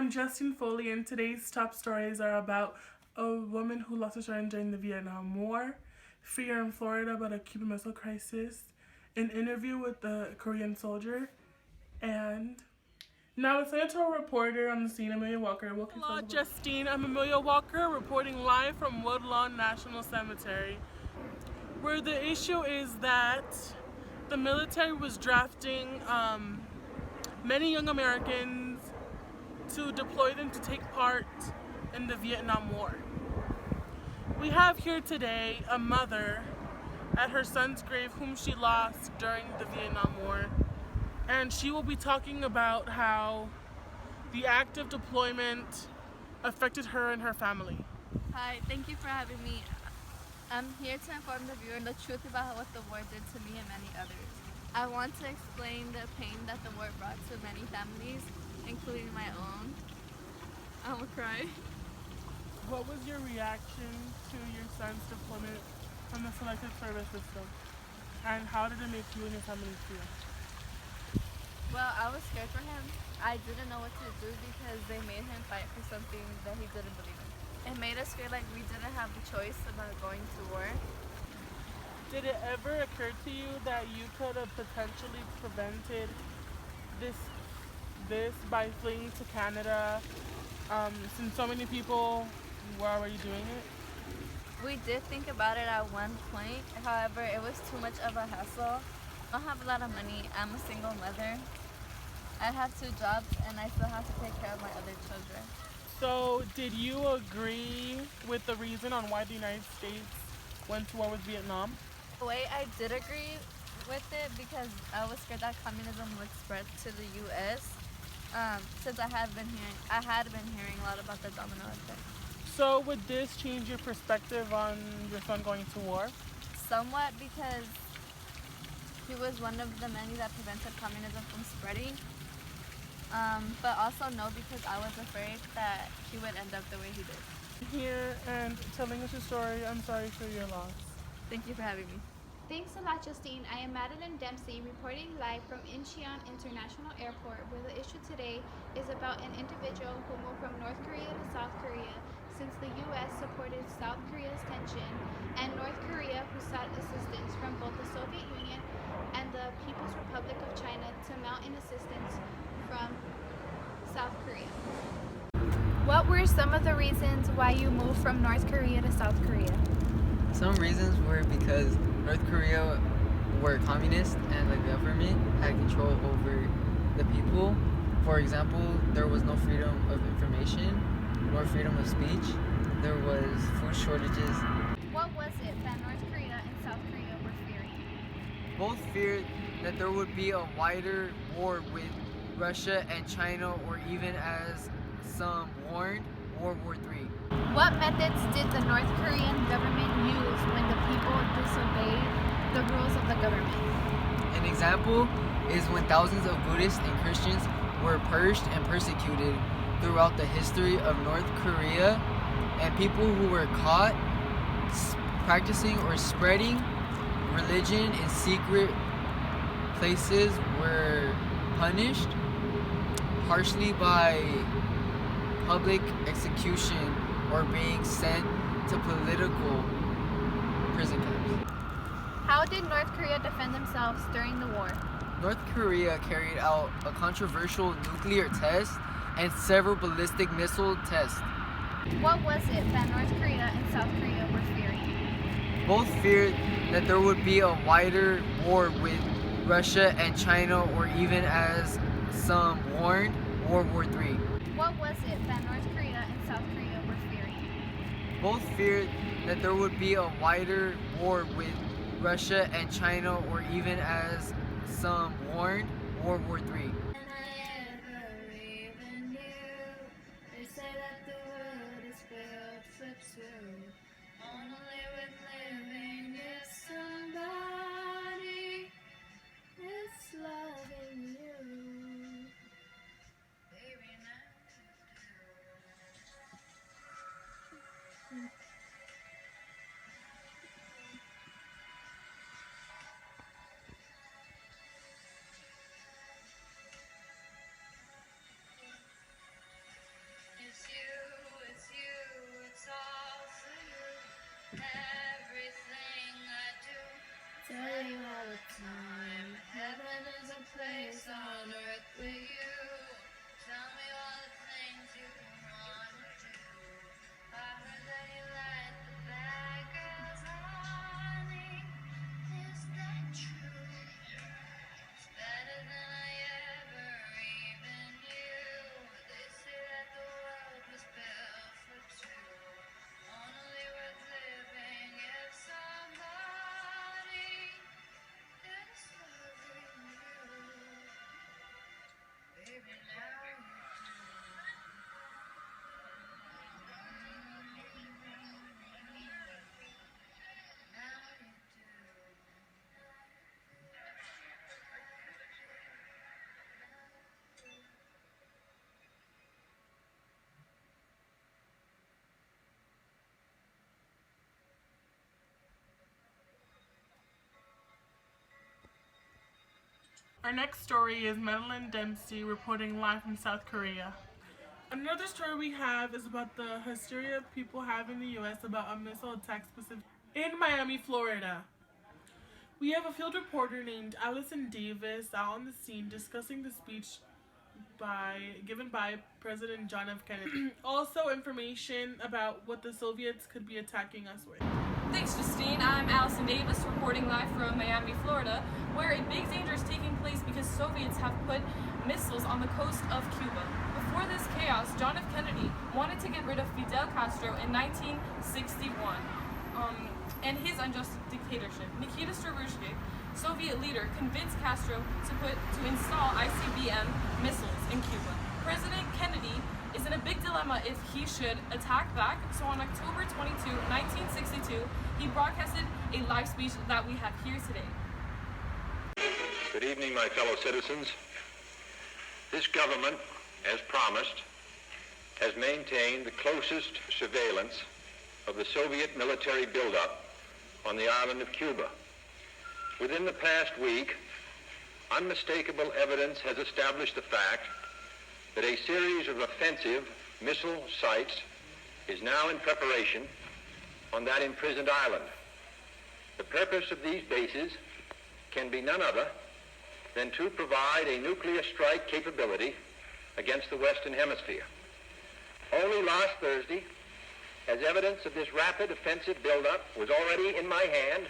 I'm Justine Foley, and today's top stories are about a woman who lost her son during the Vietnam War, fear in Florida about a Cuban Missile Crisis, an interview with a Korean soldier, and now it's editorial reporter on the scene, Amelia Walker. Hello, Justine. I'm Amelia Walker, reporting live from Woodlawn National Cemetery, where the issue is that the military was drafting many young Americans to deploy them to take part in the Vietnam War. We have here today a mother at her son's grave whom she lost during the Vietnam War, and she will be talking about how the active deployment affected her and her family. Hi, thank you for having me. I'm here to inform the viewer the truth about what the war did to me and many others. I want to explain the pain that the war brought to many families, including my own. I'm gonna cry. What was your reaction to your son's deployment from the selective service system? And how did it make you and your family feel? Well, I was scared for him. I didn't know what to do because they made him fight for something that he didn't believe in. It made us feel like we didn't have the choice about going to war. Did it ever occur to you that you could have potentially prevented this by fleeing to Canada, since so many people were already doing it? We did think about it at one point. However, it was too much of a hassle. I don't have a lot of money. I'm a single mother. I have 2 jobs and I still have to take care of my other children. So, did you agree with the reason on why the United States went to war with Vietnam? In a way, I did agree with it because I was scared that communism would spread to the U.S. Since I had been hearing a lot about the domino effect. So, would this change your perspective on your son going to war? Somewhat, because he was one of the many that prevented communism from spreading. But also no, because I was afraid that he would end up the way he did. Here and telling us your story. I'm sorry for your loss. Thank you for having me. Thanks a lot, Justine. I am Madeline Dempsey, reporting live from Incheon International Airport, where the issue today is about an individual who moved from North Korea to South Korea since the U.S. supported South Korea's tension, and North Korea, who sought assistance from both the Soviet Union and the People's Republic of China to mount in assistance from South Korea. What were some of the reasons why you moved from North Korea to South Korea? Some reasons were because North Korea were communist and the government had control over the people. For example, there was no freedom of information, nor freedom of speech. There was food shortages. What was it that North Korea and South Korea were fearing? Both feared that there would be a wider war with Russia and China, or even, as some warned, World War III. What methods did the North Korean government use when the people disobeyed the rules of the government? An example is when thousands of Buddhists and Christians were purged and persecuted throughout the history of North Korea, and people who were caught practicing or spreading religion in secret places were punished harshly by public execution or being sent to political prison camps. How did North Korea defend themselves during the war? North Korea carried out a controversial nuclear test and several ballistic missile tests. What was it that North Korea and South Korea were fearing? Both feared that there would be a wider war with Russia and China, or even, as some warned, World War III. What was it that North Korea and South Korea were fearing? Both feared that there would be a wider war with Russia and China, or even, as some warned, World War III. Our next story is Madeline Dempsey reporting live from South Korea. Another story we have is about the hysteria people have in the U.S. about a missile attack specific in Miami, Florida. We have a field reporter named Allison Davis out on the scene discussing the speech given by President John F. Kennedy. Also information about what the Soviets could be attacking us with. Thanks, Justine. I'm Allison Davis reporting live from Miami, Florida, where a big danger is taking place because Soviets have put missiles on the coast of Cuba. Before this chaos, John F. Kennedy wanted to get rid of Fidel Castro in 1961 and his unjust dictatorship. Nikita Khrushchev, Soviet leader, convinced Castro to install ICBM missiles in Cuba. President Kennedy is in a big dilemma if he should attack back, so on October 22, 1962, he broadcasted a live speech that we have here today. Good evening, my fellow citizens. This government, as promised, has maintained the closest surveillance of the Soviet military buildup on the island of Cuba. Within the past week, unmistakable evidence has established the fact that a series of offensive missile sites is now in preparation on that imprisoned island. The purpose of these bases can be none other than to provide a nuclear strike capability against the Western Hemisphere. Only last Thursday, as evidence of this rapid offensive buildup was already in my hand,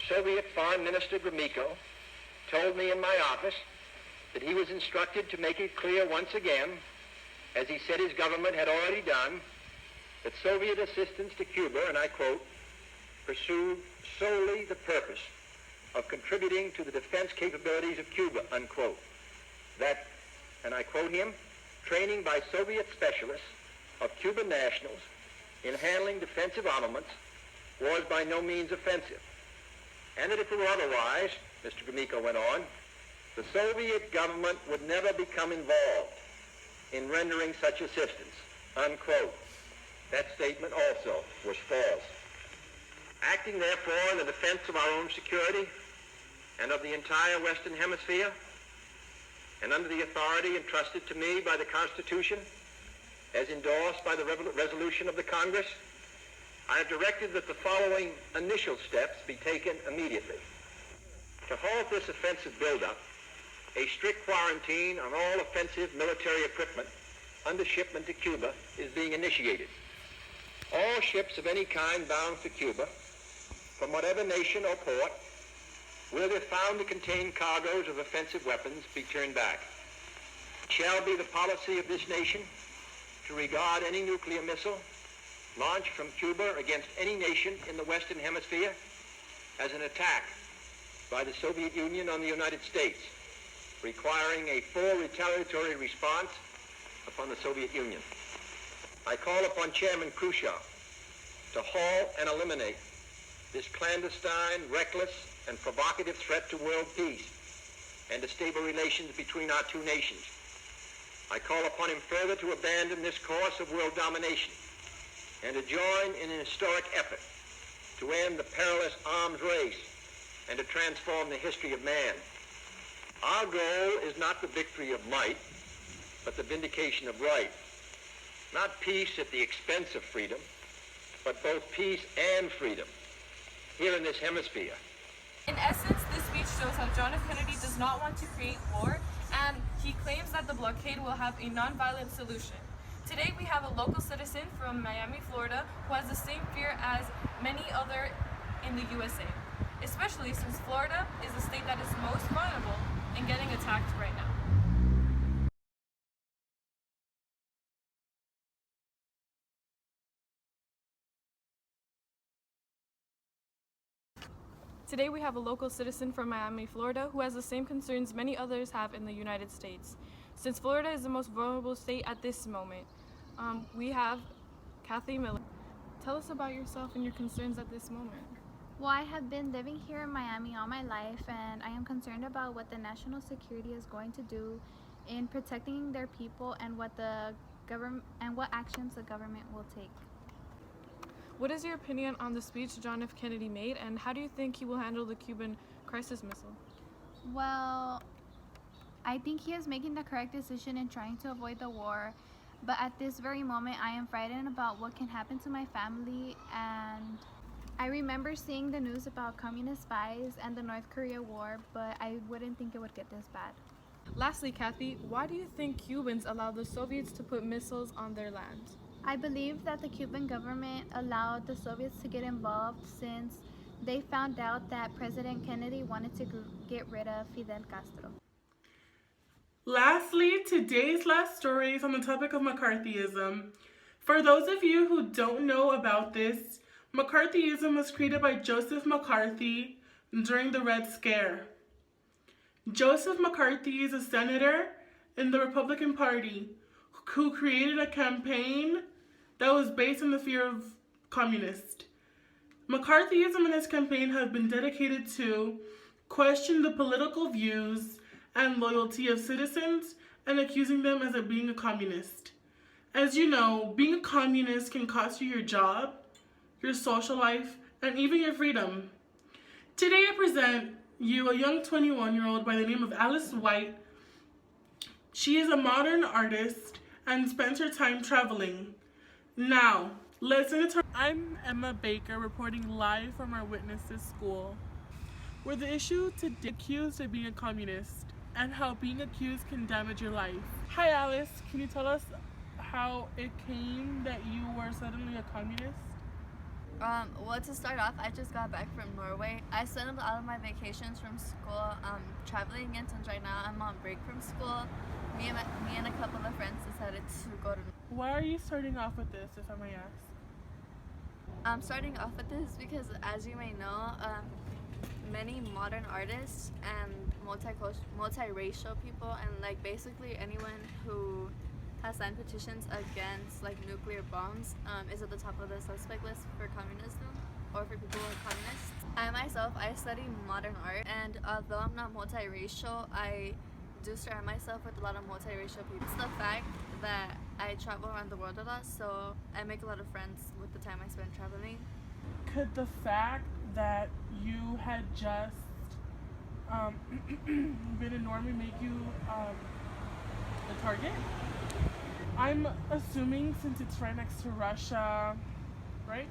Soviet Foreign Minister Gromyko told me in my office that he was instructed to make it clear once again, as he said his government had already done, that Soviet assistance to Cuba, and I quote, pursued solely the purpose of contributing to the defense capabilities of Cuba, unquote. That, and I quote him, training by Soviet specialists of Cuban nationals in handling defensive armaments was by no means offensive. And that if it were otherwise, Mr. Gromyko went on, the Soviet government would never become involved in rendering such assistance, unquote. That statement also was false. Acting therefore in the defense of our own security and of the entire Western Hemisphere, and under the authority entrusted to me by the Constitution, as endorsed by the resolution of the Congress, I have directed that the following initial steps be taken immediately. To halt this offensive buildup, a strict quarantine on all offensive military equipment under shipment to Cuba is being initiated. All ships of any kind bound for Cuba, from whatever nation or port, will, if found to contain cargoes of offensive weapons, be turned back. It shall be the policy of this nation to regard any nuclear missile launched from Cuba against any nation in the Western Hemisphere as an attack by the Soviet Union on the United States, requiring a full retaliatory response upon the Soviet Union. I call upon Chairman Khrushchev to halt and eliminate this clandestine, reckless, and provocative threat to world peace and to stable relations between our two nations. I call upon him further to abandon this course of world domination and to join in an historic effort to end the perilous arms race and to transform the history of man. Our goal is not the victory of might, but the vindication of right. Not peace at the expense of freedom, but both peace and freedom here in this hemisphere. In essence, this speech shows how John F. Kennedy does not want to create war, and he claims that the blockade will have a non-violent solution. Today we have a local citizen from Miami, Florida, who has the same fear as many other in the USA, especially since Florida is the state that is most vulnerable in getting attacked right now. Today we have a local citizen from Miami, Florida, who has the same concerns many others have in the United States. Since Florida is the most vulnerable state at this moment, we have Kathy Miller. Tell us about yourself and your concerns at this moment. Well, I have been living here in Miami all my life, and I am concerned about what the national security is going to do in protecting their people and what actions the government will take. What is your opinion on the speech John F. Kennedy made, and how do you think he will handle the Cuban crisis missile? Well, I think he is making the correct decision in trying to avoid the war, but at this very moment I am frightened about what can happen to my family, and I remember seeing the news about communist spies and the North Korea war, but I wouldn't think it would get this bad. Lastly, Kathy, why do you think Cubans allowed the Soviets to put missiles on their land? I believe that the Cuban government allowed the Soviets to get involved since they found out that President Kennedy wanted to get rid of Fidel Castro. Lastly, today's last story is on the topic of McCarthyism. For those of you who don't know about this, McCarthyism was created by Joseph McCarthy during the Red Scare. Joseph McCarthy is a senator in the Republican Party who created a campaign that was based on the fear of communists. McCarthyism and his campaign have been dedicated to question the political views and loyalty of citizens and accusing them as being a communist. As you know, being a communist can cost you your job, your social life, and even your freedom. Today I present you a young 21-year-old by the name of Alice White. She is a modern artist and spends her time traveling. Now, listen to her. I'm Emma Baker reporting live from our Witnesses School, where the issue today is accused of being a communist and how being accused can damage your life. Hi Alice, can you tell us how it came that you were suddenly a communist? Well, to start off, I just got back from Norway. I spent all of my vacations from school traveling again, since right now I'm on break from school. Me and a couple of friends decided to go to... Why are you starting off with this, if I may ask? I'm starting off with this because, as you may know, many modern artists and multiracial people, and like basically anyone who has signed petitions against like nuclear bombs is at the top of the suspect list for communism, or for people who are communists. I myself, I study modern art, and although I'm not multiracial, I do surround myself with a lot of multiracial people. It's the fact that I travel around the world a lot, so I make a lot of friends with the time I spend traveling. Could the fact that you had just been in Norway make you a target? I'm assuming since it's right next to Russia, right?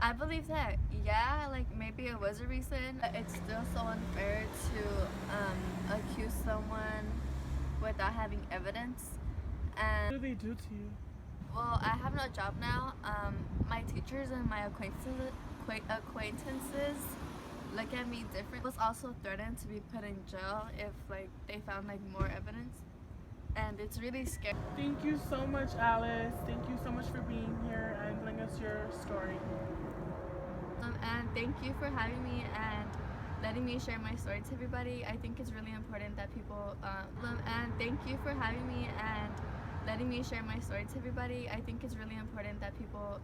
I believe that, yeah, like maybe it was a reason. It's still so unfair to accuse someone without having evidence. And What do they do to you? well, I have no job now. My teachers and my acquaintances look at me different. I was also threatened to be put in jail if like they found like more evidence, and it's really scary. Thank you so much, Alice. Thank you so much for being here and telling us your story. And thank you for having me and letting me share my story to everybody. I think it's really important that people and thank you for having me and letting me share my story to everybody. I think it's really important that people